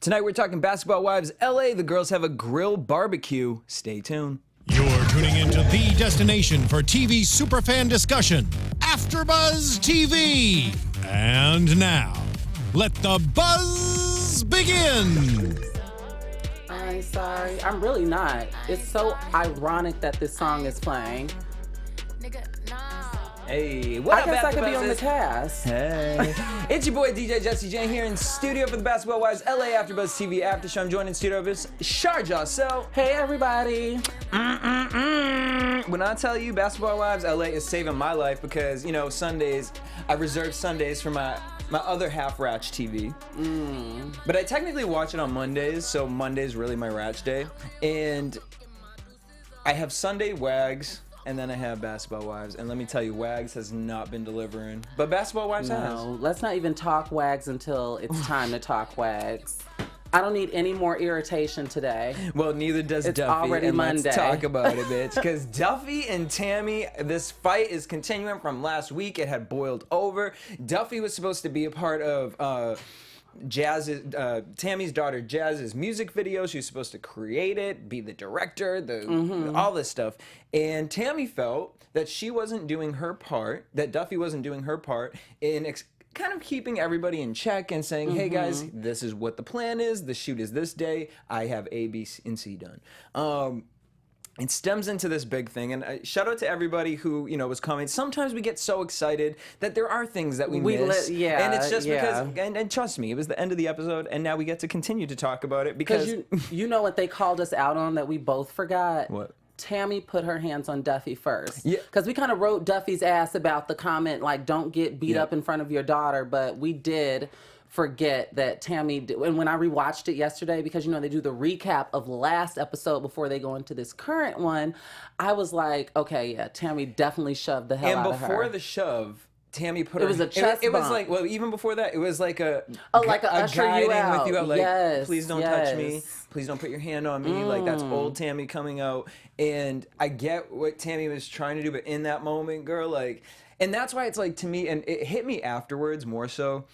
Tonight we're talking Basketball Wives LA. The girls have a grill barbecue. Stay tuned. You're tuning into the destination for TV superfan discussion, AFTERBUZZ TV. And now, let the buzz begin. I'm sorry. I'm really not. It's so ironic that this song is playing. Hey, what up, I guess I could be AFTERBUZZ? on the cast. Hey. It's your boy DJ Jesse Janedy here in studio for the Basketball Wives LA AFTERBUZZ TV After Show. I'm joined in studio with Shar Jossell. Hey, everybody. When I tell you Basketball Wives LA is saving my life because, you know, Sundays, I reserve Sundays for my other half Ratch TV. But I technically watch it on Mondays, so Monday's really my Ratch day. And I have Sunday Wags, and then I have Basketball Wives. And let me tell you, Wags has not been delivering, but Basketball Wives has. No, let's not even talk Wags until it's time to talk Wags. I don't need any more irritation today. Well, neither does It's Duffy. already and Monday. Let's talk about it, bitch. Because Duffy and Tammy, this fight is continuing from last week. It had boiled over. Duffy was supposed to be a part of Tammy's daughter Jazz's music video. She was supposed to create it, be the director, all this stuff. And Tammy felt that she wasn't doing her part, that Duffy wasn't doing her part in kind of keeping everybody in check and saying, hey guys, this is what the plan is. The shoot is this day. I have A, B, and C done. It stems into this big thing, and shout out to everybody who, you know, was commenting. Sometimes we get so excited that there are things that we miss, and it's just because, and trust me, it was the end of the episode, and now we get to continue to talk about it because you know what they called us out on that we both forgot? What? Tammy put her hands on Duffy first. Yeah. Because we kind of wrote Duffy's ass about the comment, like, don't get beat up in front of your daughter, but we did forget that Tammy did. And when I rewatched it yesterday, because, you know, they do the recap of last episode before they go into this current one, I was like, okay, yeah, Tammy definitely shoved the hell out of her. And before the shove, Tammy put It was a chest It was bump. like, well, even before that, it was like a usher you guiding out. with you out, like, Yes, please don't touch me, please don't put your hand on me. Like, that's old Tammy coming out. And I get what Tammy was trying to do, but in that moment, girl, like, and that's why it's like, to me, and it hit me afterwards more so,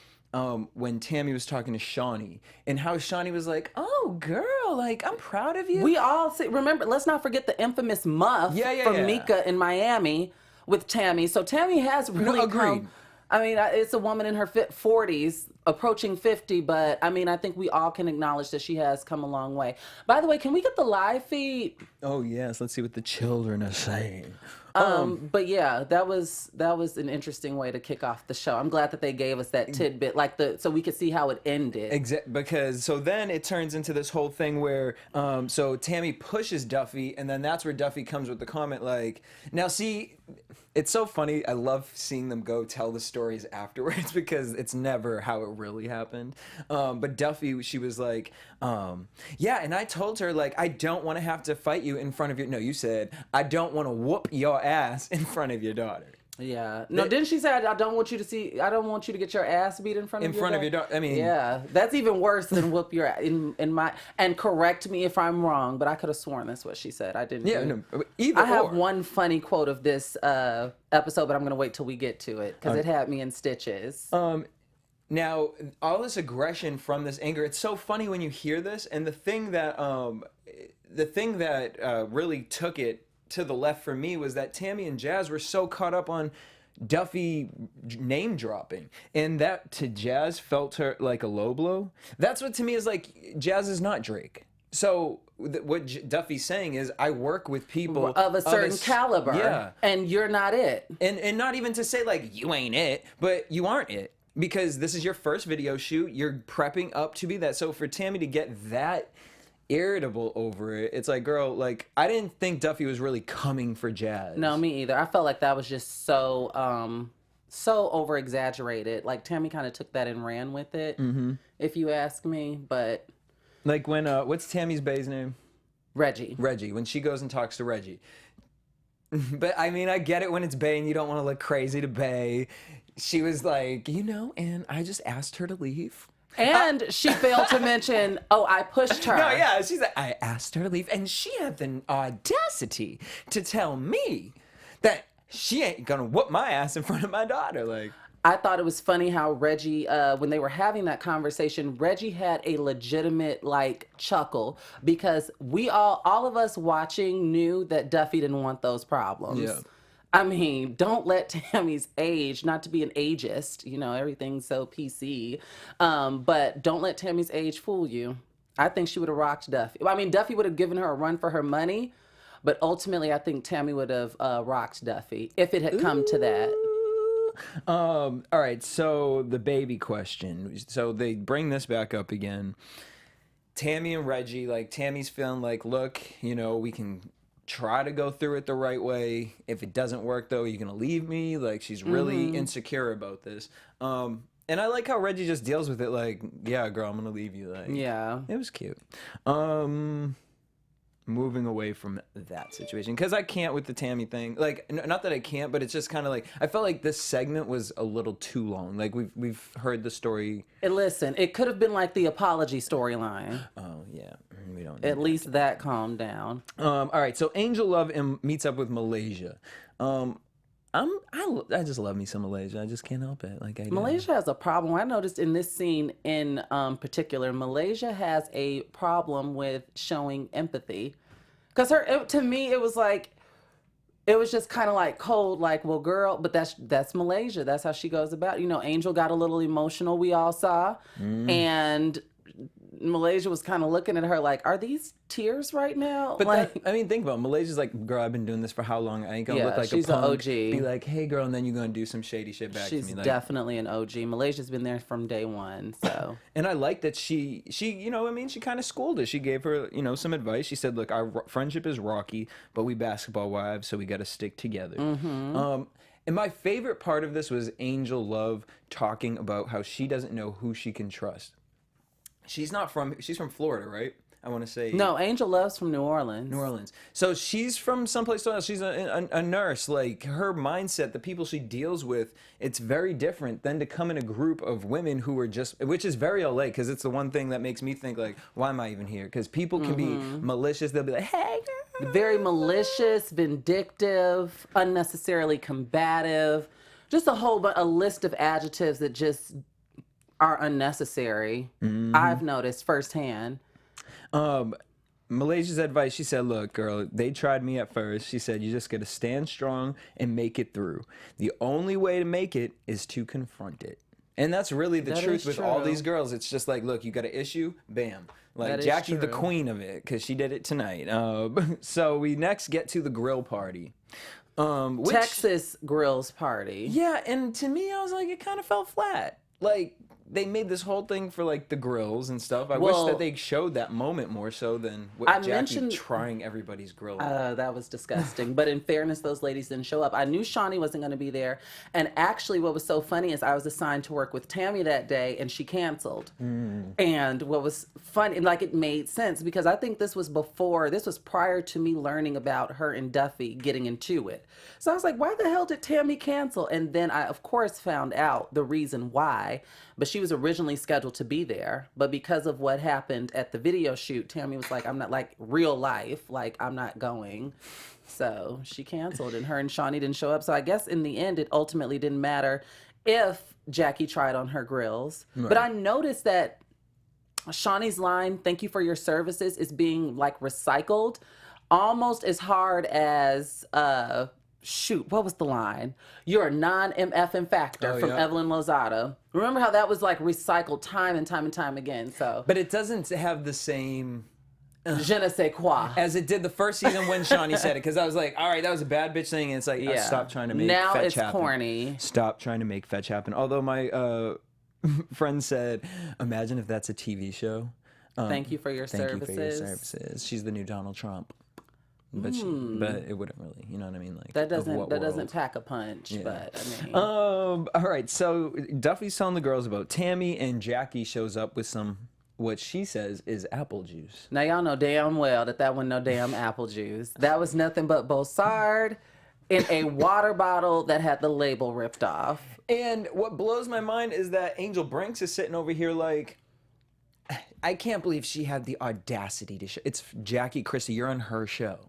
when Tammy was talking to Shawnee, and how Shawnee was like, oh, girl, like, I'm proud of you. We all see, remember, let's not forget the infamous muff from Mika in Miami with Tammy. So Tammy has really come. I mean, it's a woman in her 40s, approaching 50, but I mean, I think we all can acknowledge that she has come a long way. By the way, can we get the live feed? Oh, yes. Let's see what the children are saying. But yeah, that was an interesting way to kick off the show. I'm glad that they gave us that tidbit, like so we could see how it ended. Because so then it turns into this whole thing where so Tammy pushes Duffy, and then that's where Duffy comes with the comment like, now see, it's so funny. I love seeing them go tell the stories afterwards because it's never how it really happened. But Duffy, she was like, yeah, and I told her, like, I don't want to have to fight you in front of your, no, you said, I don't want to whoop your ass in front of your daughter. Yeah. No, didn't she say, I don't want you to get your ass beat in front of your daughter? I mean, yeah, that's even worse than whoop your and correct me if I'm wrong, but I could have sworn that's what she said. I didn't. Yeah, no, I have one funny quote of this episode, but I'm gonna wait till we get to it because it had me in stitches. Now, all this aggression from this anger, it's so funny when you hear this, and the thing that really took it to the left for me was that Tammy and Jazz were so caught up on Duffy name dropping, and that to Jazz felt her like a low blow. That's what to me is like, Jazz is not Drake. So what Duffy's saying is, I work with people of a certain caliber, and you're not it. And not even to say like you ain't it, but you aren't it. Because this is your first video shoot, you're prepping up to be that. So for Tammy to get that irritable over it, it's like, girl, like, I didn't think Duffy was really coming for Jazz. No, me either. I felt like that was just so over exaggerated. Like Tammy kind of took that and ran with it, if you ask me. But like when what's Tammy's bae's name? Reggie. When she goes and talks to Reggie. But I mean, I get it when it's Bae and you don't want to look crazy to Bae. She was like, you know, and I just asked her to leave. And she failed to mention, oh, I pushed her. No, yeah, she's like, I asked her to leave, and she had the audacity to tell me that she ain't gonna whoop my ass in front of my daughter. Like, I thought it was funny how Reggie, when they were having that conversation, Reggie had a legitimate like chuckle because all of us watching knew that Duffy didn't want those problems. Yeah. I mean, don't let Tammy's age, not to be an ageist, everything's so PC, but don't let Tammy's age fool you. I think she would have rocked Duffy. I mean, Duffy would have given her a run for her money, but ultimately I think Tammy would have rocked Duffy if it had come to that. All right, so the baby question. So they bring this back up again. Tammy and Reggie, like Tammy's feeling like, look, we can try to go through it the right way. If it doesn't work though, you're gonna leave me. Like she's really insecure about this. And I like how Reggie just deals with it like, yeah, girl, I'm gonna leave you. Like, yeah, it was cute. Moving away from that situation, because I can't with the Tammy thing. Like, not that I can't, but it's just kind of like I felt like this segment was a little too long. Like we've heard the story. And listen, it could have been like the apology storyline. Oh yeah, we don't. At least that calmed down. All right, so Angel Love meets up with Malaysia. I just love me some Malaysia. I just can't help it. Like Malaysia has a problem. I noticed in this scene in particular, Malaysia has a problem with showing empathy. Because to me, it was just kind of like cold, like, well, girl, but that's Malaysia. That's how she goes about it. Angel got a little emotional, we all saw. And Malaysia was kind of looking at her like, are these tears right now? But think about it. Malaysia's like, girl, I've been doing this for how long? I ain't gonna look like she's a punk. An OG. Be like, hey, girl, and then you're gonna do some shady shit back to me. She's Like, definitely an OG. Malaysia's been there from day one. So. And I like that she she kind of schooled her. She gave her some advice. She said, look, our friendship is rocky, but we basketball wives, so we got to stick together. And my favorite part of this was Angel Love talking about how she doesn't know who she can trust. She's from Florida, right? I want to say. No, Angel Love's from New Orleans. New Orleans. So she's from someplace else. She's a nurse. Like her mindset, the people she deals with, it's very different than to come in a group of women who are which is very LA, because it's the one thing that makes me think like, why am I even here? Because people can be malicious. They'll be like, hey, girl. Very malicious, vindictive, unnecessarily combative. Just a list of adjectives that just are unnecessary. I've noticed firsthand. Malaysia's advice, she said, look, girl, they tried me at first. She said, you just got to stand strong and make it through. The only way to make it is to confront it. And that's really the truth with all these girls. It's just like, look, you got an issue, bam. Like Jackie, the queen of it, because she did it tonight. So we next get to the grill party. Texas grills party. Yeah, and to me, I was like, it kind of fell flat. Like, they made this whole thing for like the grills and stuff. I wish that they showed that moment more so than Jackie trying everybody's grill. That was disgusting. But in fairness, those ladies didn't show up. I knew Shawnee wasn't going to be there. And actually, what was so funny is I was assigned to work with Tammy that day, and she canceled. And what was funny, like it made sense because I think this was prior to me learning about her and Duffy getting into it. So I was like, why the hell did Tammy cancel? And then I, of course, found out the reason why. But she was originally scheduled to be there. But because of what happened at the video shoot, Tammy was like, I'm not, like, real life. Like, I'm not going. So she canceled, and her and Shawnee didn't show up. So I guess in the end, it ultimately didn't matter if Jackie tried on her grills. Right. But I noticed that Shawnee's line, thank you for your services, is being, like, recycled almost as hard as... shoot, what was the line? You're a non-MFing factor from Evelyn Lozada. Remember how that was like recycled time and time and time again? So, but it doesn't have the same je ne sais quoi as it did the first season when Shawnee said it. Because I was like, all right, that was a bad bitch thing. And it's like, stop trying to make now fetch it's happen. corny. Stop trying to make fetch happen. Although my friend said, imagine if that's a TV show. Thank you for your services. Thank you for your services. She's the new Donald Trump. But but it wouldn't really, you know what I mean? Like that doesn't pack a punch. But I mean, all right. So Duffy's telling the girls about Tammy, and Jackie shows up with some what she says is apple juice. Now y'all know damn well that wasn't no damn apple juice. That was nothing but Bossard in a water bottle that had the label ripped off. And what blows my mind is that Angel Brinks is sitting over here like, I can't believe she had the audacity to show. It's Jackie Christie. You're on her show.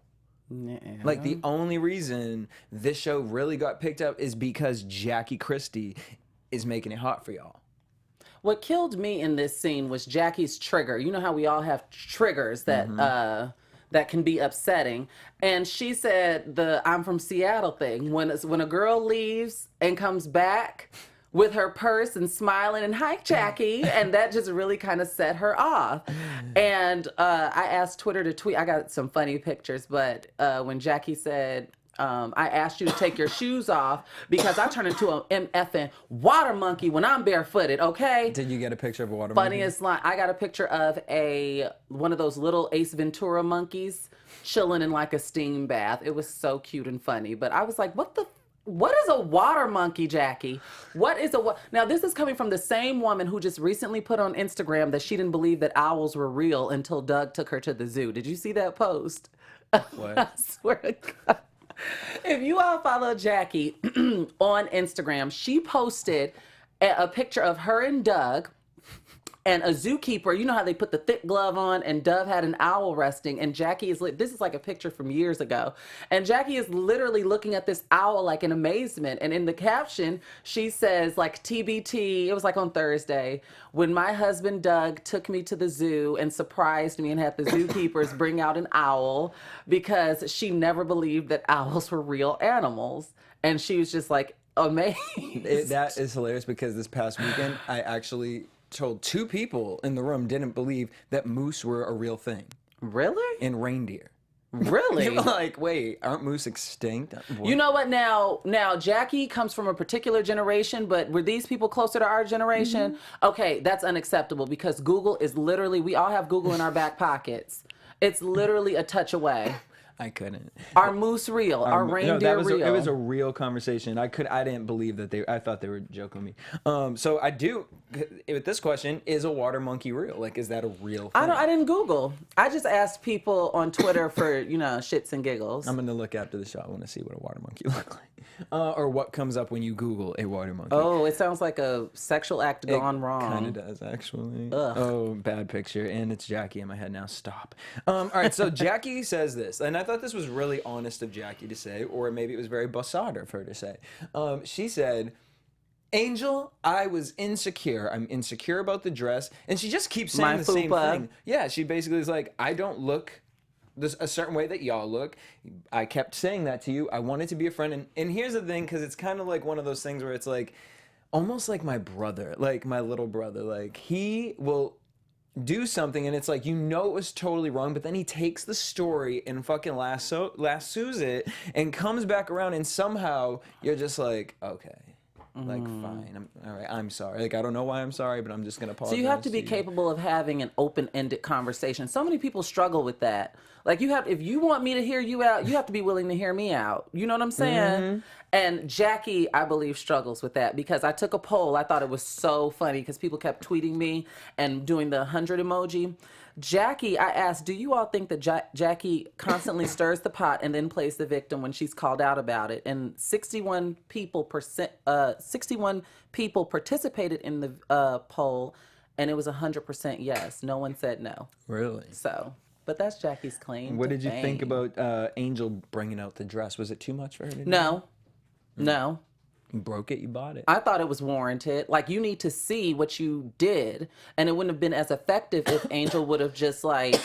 Like the only reason this show really got picked up is because Jackie Christie is making it hot for y'all. What killed me in this scene was Jackie's trigger. You know how we all have triggers that that can be upsetting. And she said the "I'm from Seattle" thing. When a girl leaves and comes back with her purse and smiling and "Hi, Jackie," and that just really kind of set her off. And I asked Twitter to tweet. I got some funny pictures, but when Jackie said, I asked you to take your shoes off because I turn into an MFing water monkey when I'm barefooted, okay? Did you get a picture of a water monkey? Funniest line, I got a picture of one of those little Ace Ventura monkeys chilling in like a steam bath. It was so cute and funny. But I was like, what is a water monkey, Jackie? Now, this is coming from the same woman who just recently put on Instagram that she didn't believe that owls were real until Doug took her to the zoo. Did you see that post? What? I swear to God. If you all follow Jackie on Instagram, she posted a picture of her and Doug and a zookeeper. You know how they put the thick glove on, and Dove had an owl resting, and Jackie this is like a picture from years ago, and Jackie is literally looking at this owl like in amazement. And in the caption, she says like TBT, it was like on Thursday, when my husband Doug took me to the zoo and surprised me and had the zookeepers bring out an owl because she never believed that owls were real animals. And she was just like amazed. That is hilarious because this past weekend, I actually told 2 people in the room didn't believe that moose were a real thing. Really? And reindeer. Really? They were like, wait, aren't moose extinct? What? You know what? Now Jackie comes from a particular generation, but were these people closer to our generation? Okay, that's unacceptable because Google is literally, we all have Google in our back pockets. It's literally a touch away. I couldn't. Are moose real? Are reindeer real? It was a real conversation. I didn't believe that I thought they were joking with me. So I do, with this question, is a water monkey real? Like, is that a real thing? I didn't Google. I just asked people on Twitter for, shits and giggles. I'm going to look after the show. I want to see what a water monkey looks like. Or what comes up when you Google a water monkey. Oh, it sounds like a sexual act gone wrong. It kind of does, actually. Ugh. Oh, bad picture. And it's Jackie in my head now. Stop. All right, so Jackie says this, and I thought this was really honest of Jackie to say, or maybe it was very bossard of her to say. She said, "Angel, I was insecure. I'm insecure about the dress." And she just keeps saying the same thing. Yeah, she basically is like, I don't look a certain way that y'all look. I kept saying that to you. I wanted to be a friend. And here's the thing, because it's kind of like one of those things where it's like, almost like my brother, like my little brother. Like, he will do something and it's like, it was totally wrong, but then he takes the story and fucking lassos it and comes back around, and somehow you're just like, okay. Like, fine. All right, I'm sorry. Like, I don't know why I'm sorry, but I'm just going to apologize. So you have to be capable of having an open-ended conversation. So many people struggle with that. Like, if you want me to hear you out, you have to be willing to hear me out. You know what I'm saying? Mm-hmm. And Jackie, I believe, struggles with that because I took a poll. I thought it was so funny because people kept tweeting me and doing the 100 emoji. Jackie, I asked, do you all think that Jackie constantly stirs the pot and then plays the victim when she's called out about it? And 61 people participated in the poll, and it was 100% yes. No one said no. Really? So, but that's Jackie's claim. What did you think about Angel bringing out the dress? Was it too much for her to do? No. No. You broke it, you bought it. I thought it was warranted. Like, you need to see what you did, and it wouldn't have been as effective if Angel would have just like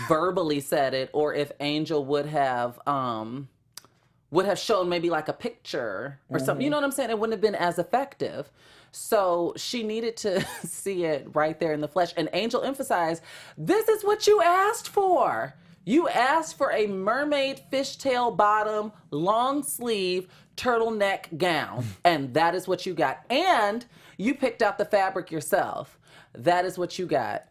verbally said it, or if Angel would have shown maybe like a picture or something. You know what I'm saying? It wouldn't have been as effective. So she needed to see it right there in the flesh. And Angel emphasized, this is what you asked for. You asked for a mermaid fishtail bottom, long sleeve, turtleneck gown, and that is what you got. And you picked out the fabric yourself. That is what you got.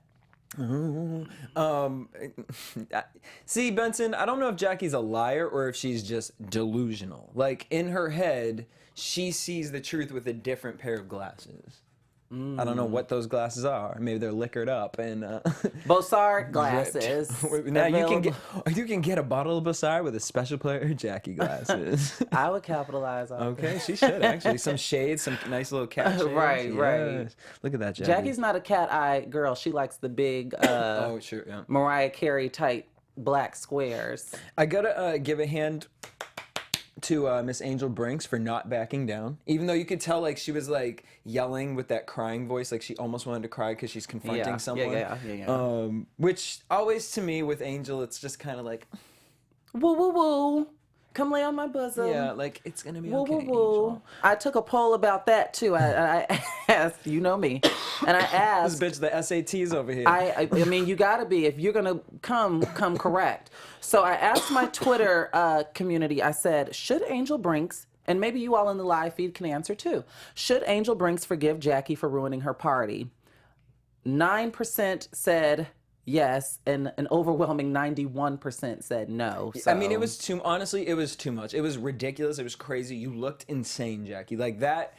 See, Benson, I don't know if Jackie's a liar or if she's just delusional. Like, in her head, she sees the truth with a different pair of glasses. I don't know what those glasses are. Maybe they're liquored up and Bossard glasses. Now you can get a bottle of Bossard with a special pair of Jackie glasses. I would capitalize on Okay, that. She should actually. Some shades, some nice little cat shades. Right. Look at that, Jackie. Jackie's not a cat eye girl. She likes the big oh, sure, yeah. Mariah Carey type black squares. I gotta give a hand to Miss Angel Brinks for not backing down, even though you could tell like she was like yelling with that crying voice, like she almost wanted to cry because she's confronting someone. Yeah. Which always to me with Angel, it's just kind of like, woo woo woo. Come lay on my bosom. yeah, like it's gonna be woo, okay. woo, woo. Angel. I took a poll about that too. I asked, you know me, and I asked. This bitch, the SATs over here. I mean, you gotta be if you're gonna come correct. So I asked my Twitter community. I said, should Angel Brinks, and maybe you all in the live feed can answer too, should Angel Brinks forgive Jackie for ruining her party? 9% said yes, and an overwhelming 91% said no. So. I mean, it was too, honestly, it was too much. It was ridiculous. It was crazy. You looked insane, Jackie. Like that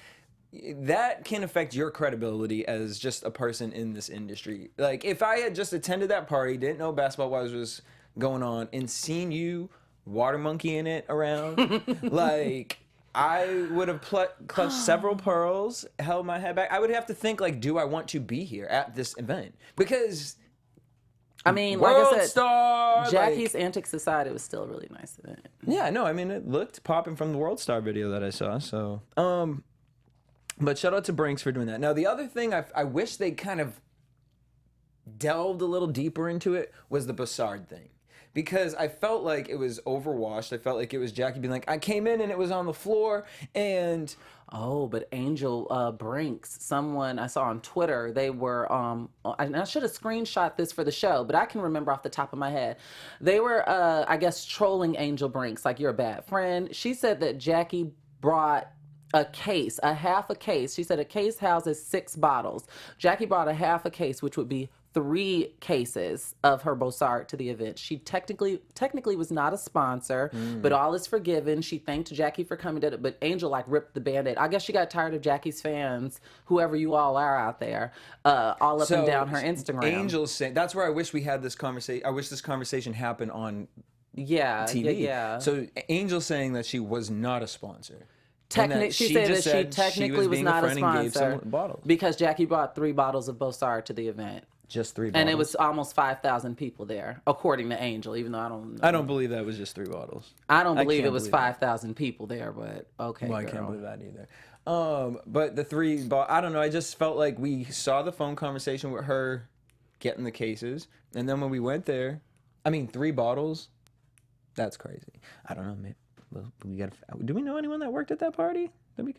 can affect your credibility as just a person in this industry. Like if I had just attended that party, didn't know Basketball Wives was going on, and seen you water monkeying it around, like I would have clutched several pearls, held my head back. I would have to think like, do I want to be here at this event? Because I mean, World like I said, Star, Jackie's Antics aside, it was still a really nice event. Yeah, no, I mean, it looked popping from the World Star video that I saw. So, but shout out to Brinks for doing that. Now, the other thing I wish they kind of delved a little deeper into it was the Broussard thing. Because I felt like it was overwashed. I felt like it was Jackie being like, I came in and it was on the floor, and... Oh, but Angel Brinks, someone I saw on Twitter, they were, and I should have screenshot this for the show, but I can remember off the top of my head. They were, I guess, trolling Angel Brinks, like, you're a bad friend. She said that Jackie brought half a case. She said a case houses 6 bottles. Jackie brought a half a case, which would be 3 cases of her Broussard to the event. She technically was not a sponsor, but all is forgiven. She thanked Jackie for coming to it, but Angel like ripped the Band-Aid. I guess she got tired of Jackie's fans, whoever you all are out there, all up and down her Instagram. Angel's saying, that's where I wish we had this conversation. I wish this conversation happened on TV. Yeah. So Angel's saying that she was not a sponsor. She said that she technically was not a sponsor bottles. because Jackie brought 3 bottles of Broussard to the event. Just 3 bottles. And it was almost 5,000 people there, according to Angel, even though I don't believe that was just 3 bottles. I don't believe it was 5,000 people there, but okay, Well, girl. I can't believe that either. But the 3 bottles, I don't know, I just felt like we saw the phone conversation with her getting the cases, and then when we went there, 3 bottles, that's crazy. I don't know, maybe do we know anyone that worked at that party that we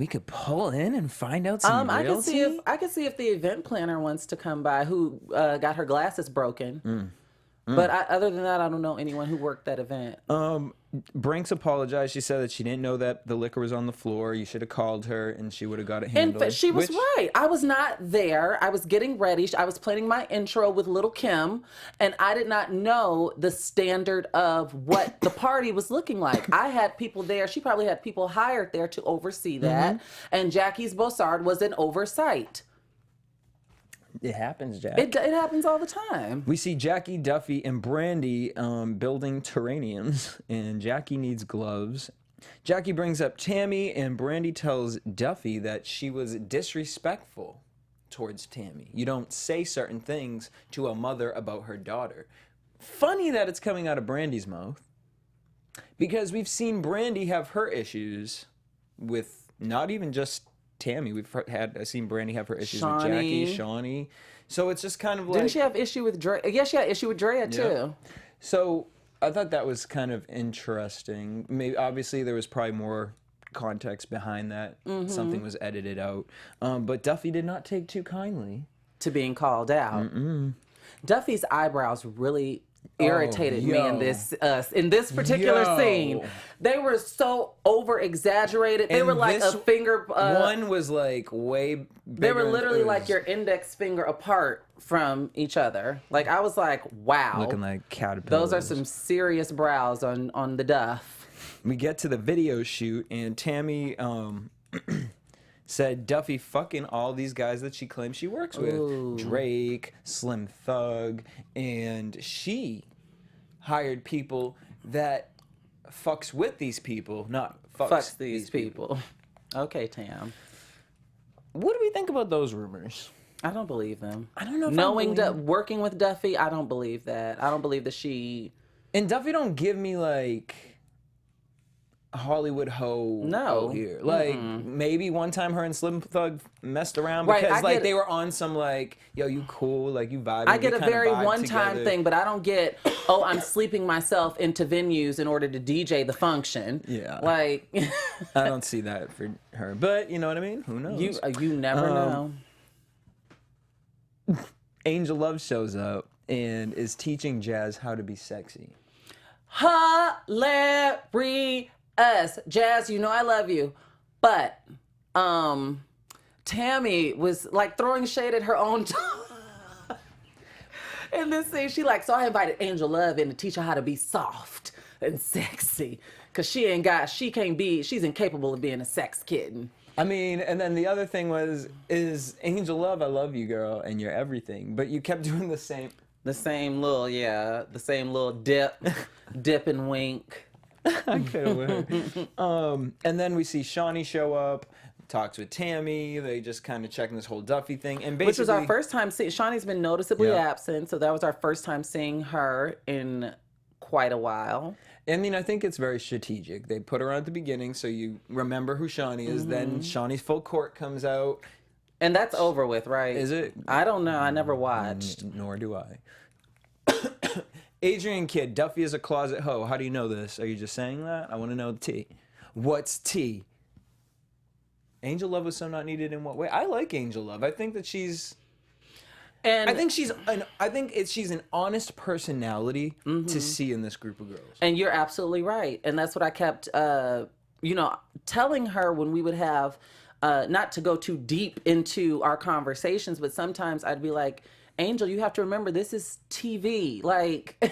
could pull in and find out some realty? I could see if the event planner wants to come by who got her glasses broken. But other than that, I don't know anyone who worked that event. Brinks apologized. She said that she didn't know that the liquor was on the floor. You should have called her, and she would have got it handled. And she was right. I was not there. I was getting ready. I was planning my intro with Little Kim, and I did not know the standard of what the party was looking like. I had people there. She probably had people hired there to oversee that. And Jackie's Broussard was an oversight. It happens, Jack. It happens all the time. We see Jackie, Duffy, and Brandy building terraniums, and Jackie needs gloves. Jackie brings up Tammy, and Brandy tells Duffy that she was disrespectful towards Tammy. You don't say certain things to a mother about her daughter. Funny that it's coming out of Brandy's mouth, because we've seen Brandy have her issues with not even just Tammy. I've seen Brandy have her issues with Jackie, Shawnee. So it's just kind of like... Didn't she have issue with Drea? Yes, she had issue with Drea, too. So I thought that was kind of interesting. Maybe obviously there was probably more context behind that. Something was edited out. But Duffy did not take too kindly to being called out. Duffy's eyebrows really irritated me in this particular scene. They were so over exaggerated. They were like a finger. One was like way bigger. They were literally like your index finger apart from each other. Like I was like, wow, looking like caterpillars. Those are some serious brows on the Duff. We get to the video shoot, and Tammy said Duffy fucking all these guys that she claims she works with. Ooh. Drake, Slim Thug, and she hired people that fucks with these people, not fucks these people. Okay, Tam. What do we think about those rumors? I don't believe them. I don't know if working with Duffy, I don't believe that. I don't believe that she... And Duffy don't give me like... Hollywood hoe No. out here. Like maybe one time her and Slim Thug messed around Right, because I like get- they were on some like, yo, you cool, like you vibing. I get we a kinda very vibe one-time together. thing, but I don't get, oh, I'm sleeping myself into venues in order to DJ the function. Yeah. Like, I don't see that for her, but you know what I mean? Who knows? you never know. Angel Love shows up and is teaching Jazz how to be sexy. Hilarious. Jazz, you know I love you. But Tammy was like throwing shade at her own in this scene. She like, so I invited Angel Love in to teach her how to be soft and sexy. Cause she's incapable of being a sex kitten. I mean, and then the other thing is Angel Love, I love you, girl, and you're everything. But you kept doing the same. The same little dip and wink. I couldn't with her. And then we see Shawnee show up, talks with Tammy. They just kind of checking this whole Duffy thing, and basically, Which was our first time seeing. Shawnee's been noticeably Yeah. absent, so that was our first time seeing her in quite a while. I mean, I think it's very strategic. They put her on at the beginning, so you remember who Shawnee is. Then Shawnee's full court comes out. And that's over with, right? Is it? I don't know. I never watched. Nor do I. Adrian Kidd, Duffy is a closet hoe. How do you know this? Are you just saying that? I want to know the tea. What's tea? Angel Love was so not needed in what way? I like Angel Love. I think that she's... And I think she's an honest personality to see in this group of girls. And you're absolutely right. And that's what I kept, telling her when we would have, not to go too deep into our conversations, but sometimes I'd be like, Angel, you have to remember this is TV. Like,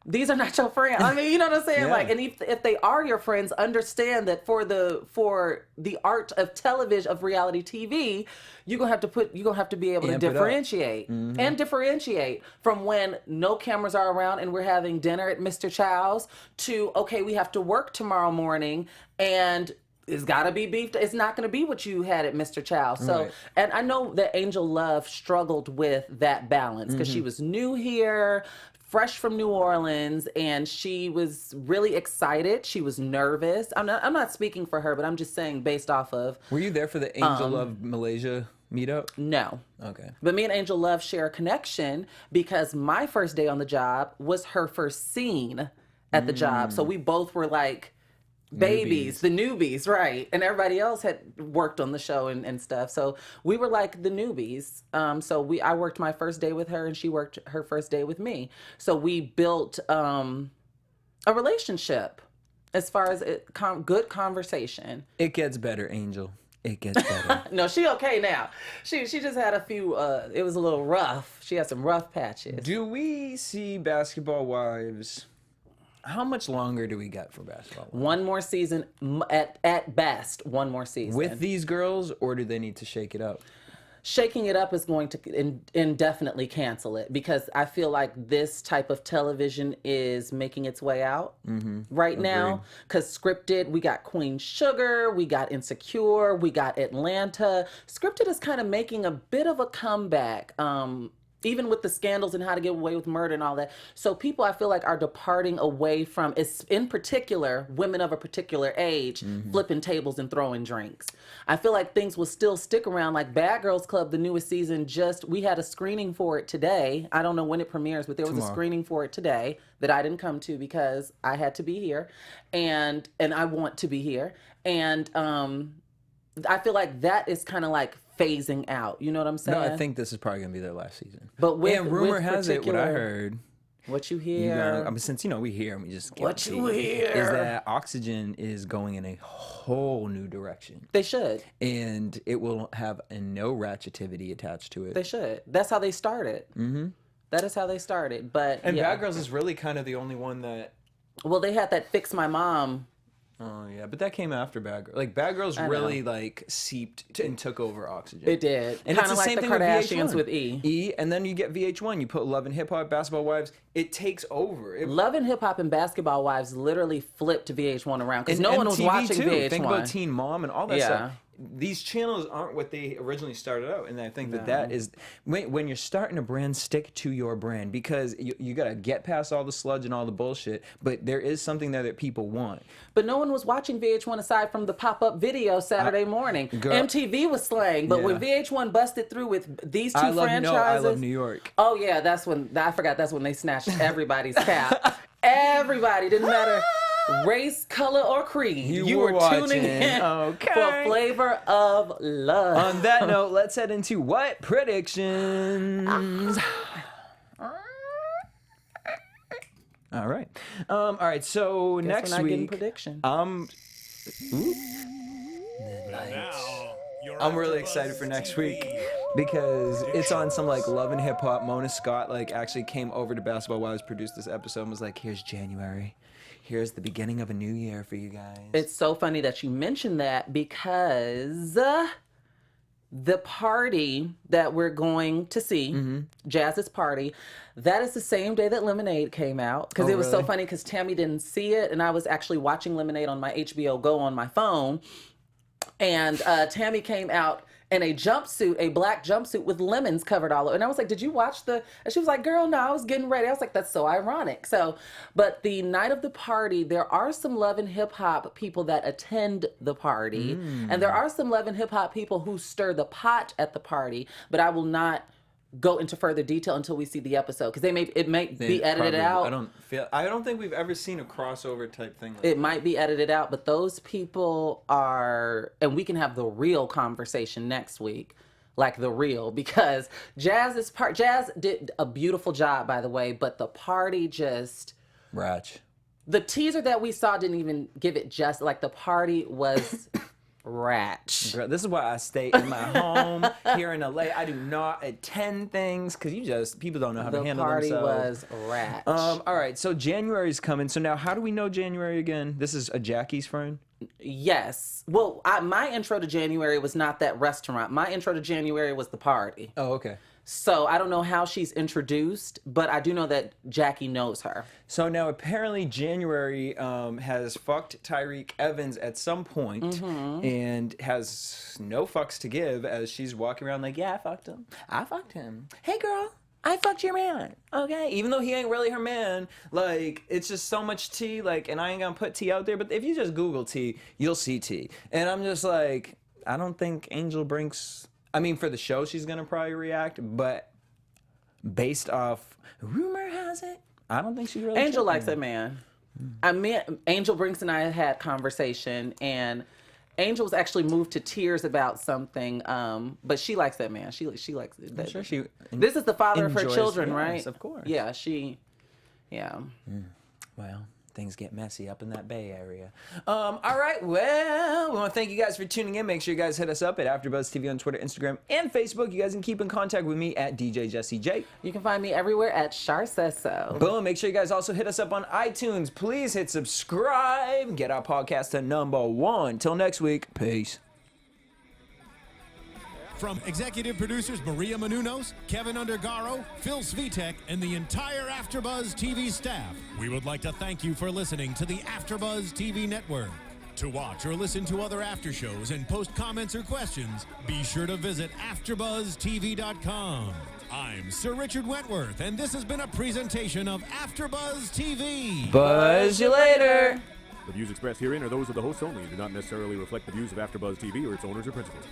these are not your friends. I mean, you know what I'm saying? Yeah. Like, and if they are your friends, understand that for the art of television, of reality TV, you're gonna have to be able to Amp it up. differentiate and differentiate from when no cameras are around and we're having dinner at Mr. Chow's to, okay, we have to work tomorrow morning and it's got to be beef. It's not going to be what you had at Mr. Chow. So, Right. and I know that Angel Love struggled with that balance because she was new here, fresh from New Orleans, and she was really excited. She was nervous. I'm not speaking for her, but I'm just saying based off of Were you there for the Angel Love Malaysia meetup? no. Okay. But me and Angel Love share a connection because my first day on the job was her first scene at the job. So we both were like babies, the newbies, right? And everybody else had worked on the show and stuff. So we were like the newbies. I worked my first day with her and she worked her first day with me. So we built a relationship as far as good conversation. It gets better, Angel. It gets better. No, she okay now. She just had a few, it was a little rough. She had some rough patches. Do we see Basketball Wives? How much longer do we get for Basketball Wives? One more season, at best, one more season. With these girls, or do they need to shake it up? Shaking it up is going to indefinitely cancel it because I feel like this type of television is making its way out right now. Because scripted, we got Queen Sugar, we got Insecure, we got Atlanta. Scripted is kind of making a bit of a comeback. Even with the scandals and How to Get Away with Murder and all that. So people, I feel like, are departing away from, in particular, women of a particular age, flipping tables and throwing drinks. I feel like things will still stick around. Like Bad Girls Club, the newest season, we had a screening for it today. I don't know when it premieres, but there was a screening for it today that I didn't come to because I had to be here. And I want to be here. And I feel like that is kind of like phasing out. You know what I'm saying? No, I think this is probably going to be their last season. But rumor has it, what I heard, what you hear, since we hear and we just can't what you hear, is that Oxygen is going in a whole new direction. They should. And it will have no ratchetivity attached to it. They should. That's how they started. That is how they started. But And yeah. Bad Girls is really kind of the only one that... Well, they had that Fix My Mom. Oh, yeah, but that came after Bad Girls. Like, Bad Girls really, like, seeped and took over Oxygen. It did. And Kind it's of the like same the thing Kardashians with with E. E, and then you get VH1. You put Love and Hip Hop, Basketball Wives. It takes over. Love and Hip Hop and Basketball Wives literally flipped VH1 around because And no one was MTV watching too. VH1. Think about Teen Mom and all that Yeah. stuff. these channels aren't what they originally started out, and I think that is when you're starting a brand, stick to your brand, because you gotta get past all the sludge and all the bullshit, but there is something there that people want. But no one was watching VH1 aside from the pop-up video Saturday morning. Girl, MTV was slaying, but when VH1 busted through with these two I franchises, Love New York. Oh yeah, that's when that's when they snatched everybody's cap. Everybody, didn't matter race, color, or creed. You were tuning in for Flavor of Love. On that note, let's head into what predictions. All right. All right. So next we're not getting week, prediction. I'm really excited for next week because it's on some like Love and Hip Hop. Mona Scott like actually came over to Basketball Wives, produced this episode, and was like, "Here's January. Here's the beginning of a new year for you guys." It's so funny that you mentioned that because the party that we're going to see, Jazz's party, that is the same day that Lemonade came out. Because it was so funny because Tammy didn't see it, and I was actually watching Lemonade on my HBO Go on my phone. And Tammy came out in a jumpsuit, a black jumpsuit with lemons covered all over. And I was like, "Did you watch the?" And she was like, "Girl, no, I was getting ready." I was like, "That's so ironic." So, but the night of the party, there are some Love and Hip Hop people that attend the party, and there are some Love and Hip Hop people who stir the pot at the party. But I will not go into further detail until we see the episode, because it may be edited out. I don't think we've ever seen a crossover type thing like it might be edited out, but those people are, and we can have the real conversation next week, like the real, because Jazz did a beautiful job, by the way, but the party just Ratch. The teaser that we saw didn't even give it just, like, the party was ratch. Girl, this is why I stay in my home here in LA. I do not attend things because people don't know how to handle themselves. The party was ratch. All right, so January's coming. So now, how do we know January again? This is a Jackie's friend? Yes. Well, my intro to January was not that restaurant. My intro to January was the party. Oh, okay. So I don't know how she's introduced, but I do know that Jackie knows her. So now apparently January has fucked Tyreek Evans at some point and has no fucks to give as she's walking around like, "Yeah, I fucked him. I fucked him. Hey, girl, I fucked your man." Okay, even though he ain't really her man, like, it's just so much tea, like, and I ain't gonna put tea out there, but if you just Google tea, you'll see tea. And I'm just like, I don't think Angel Brinks, I mean, for the show, she's gonna probably react, but based off rumor has it, I don't think she really. Angel likes that man. I mean, Angel Brinks and I had conversation, and Angel was actually moved to tears about something, but she likes that man. She likes it. I'm sure she. This is the father of her enjoys- children, yes, right? Of course. Yeah, yeah. Well, things get messy up in that Bay Area. All right, well, we want to thank you guys for tuning in. Make sure you guys hit us up at AfterBuzz TV on Twitter, Instagram, and Facebook. You guys can keep in contact with me at DJ Jesse J. You can find me everywhere at Shar Says So. Boom. Make sure you guys also hit us up on iTunes. Please hit subscribe. Get our podcast to #1. Till next week. Peace. From executive producers Maria Menounos, Kevin Undergaro, Phil Svitek, and the entire AfterBuzz TV staff, we would like to thank you for listening to the AfterBuzz TV network. To watch or listen to other after shows and post comments or questions, be sure to visit AfterBuzzTV.com. I'm Sir Richard Wentworth, and this has been a presentation of AfterBuzz TV. Buzz you later. The views expressed herein are those of the hosts only and do not necessarily reflect the views of AfterBuzz TV or its owners or principals.